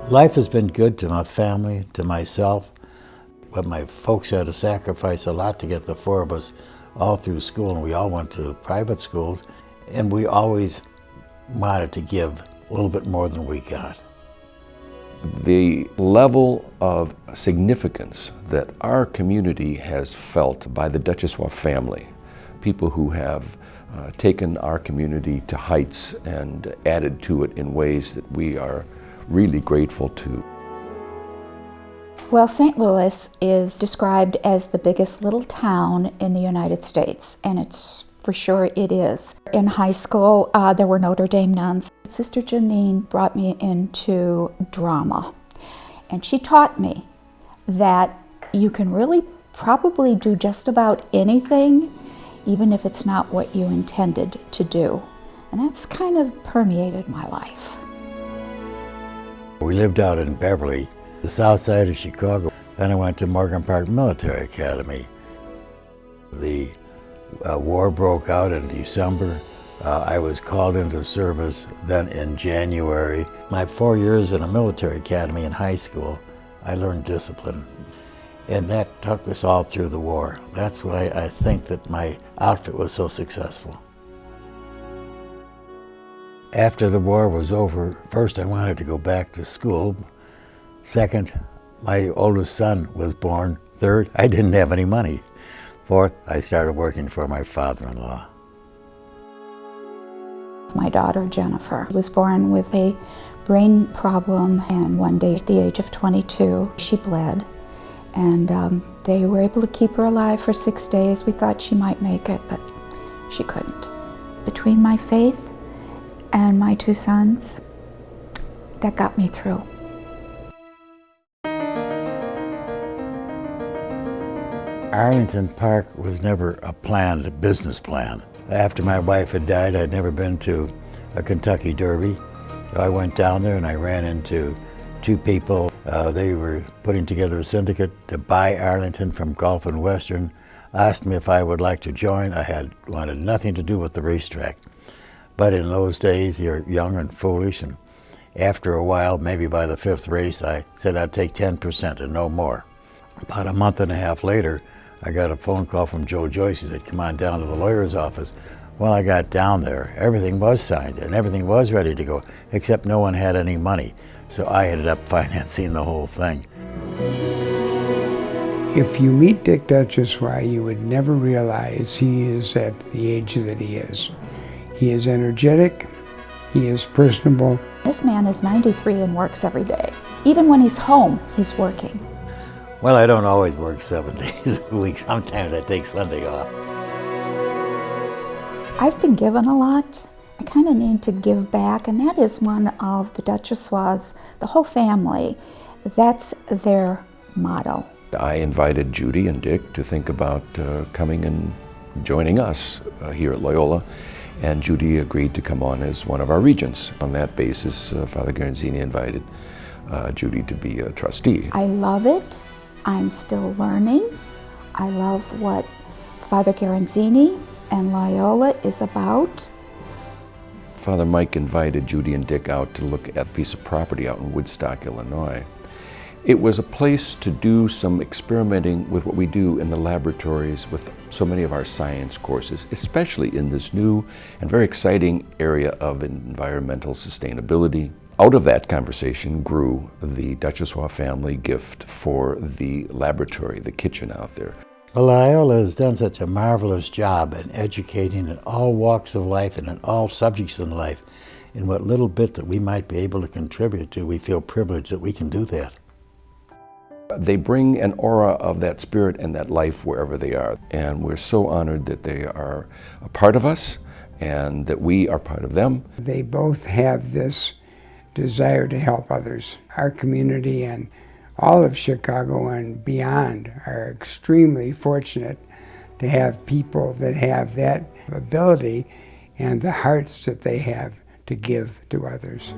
Life has been good to my family, to myself, but my folks had to sacrifice a lot to get the four of us all through school, and we all went to private schools, and we always wanted to give a little bit more than we got. The level of significance that our community has felt by the Duchossois family, people who have taken our community to heights and added to it in ways that we are really grateful to. Well, St. Louis is described as the biggest little town in the United States, and it's for sure it is. In high school, there were Notre Dame nuns. Sister Janine brought me into drama, and she taught me that you can really probably do just about anything, even if it's not what you intended to do. And that's kind of permeated my life. We lived out in Beverly, the south side of Chicago. Then I went to Morgan Park Military Academy. The war broke out in December. I was called into service then in January. My 4 years in a military academy in high school, I learned discipline. And that took us all through the war. That's why I think that my outfit was so successful. After the war was over, first I wanted to go back to school. Second, my oldest son was born. Third, I didn't have any money. Fourth, I started working for my father-in-law. My daughter, Jennifer, was born with a brain problem, and one day at the age of 22, she bled. And they were able to keep her alive for 6 days. We thought she might make it, but she couldn't. Between my faith and my two sons, that got me through. Arlington Park was never a planned business plan. After my wife had died, I'd never been to a Kentucky Derby. So I went down there and I ran into two people. They were putting together a syndicate to buy Arlington from Gulf and Western, asked me if I would like to join. I had wanted nothing to do with the racetrack. But in those days, you're young and foolish, and after a while, maybe by the fifth race, I said I'd take 10% and no more. About a month and a half later, I got a phone call from Joe Joyce. He said, come on down to the lawyer's office. Well, I got down there. Everything was signed and everything was ready to go, except no one had any money. So I ended up financing the whole thing. If you meet Dick Duchossois, you would never realize he is at the age that he is. He is energetic, he is personable. This man is 93 and works every day. Even when he's home, he's working. Well, I don't always work 7 days a week. Sometimes I take Sunday off. I've been given a lot. I kind of need to give back, and that is one of the Duchossois, the whole family. That's their motto. I invited Judi and Dick to think about coming and joining us here at Loyola, and Judi agreed to come on as one of our regents. On that basis, Father Garanzini invited Judi to be a trustee. I love it. I'm still learning. I love what Father Garanzini and Loyola is about. Father Mike invited Judi and Dick out to look at a piece of property out in Woodstock, Illinois. It was a place to do some experimenting with what we do in the laboratories with so many of our science courses, especially in this new and very exciting area of environmental sustainability. Out of that conversation grew the Duchossois family gift for the laboratory, the kitchen out there. Well, Loyola has done such a marvelous job in educating in all walks of life and in all subjects in life. In what little bit that we might be able to contribute to, we feel privileged that we can do that. They bring an aura of that spirit and that life wherever they are. And we're so honored that they are a part of us and that we are part of them. They both have this desire to help others. Our community and all of Chicago and beyond are extremely fortunate to have people that have that ability and the hearts that they have to give to others.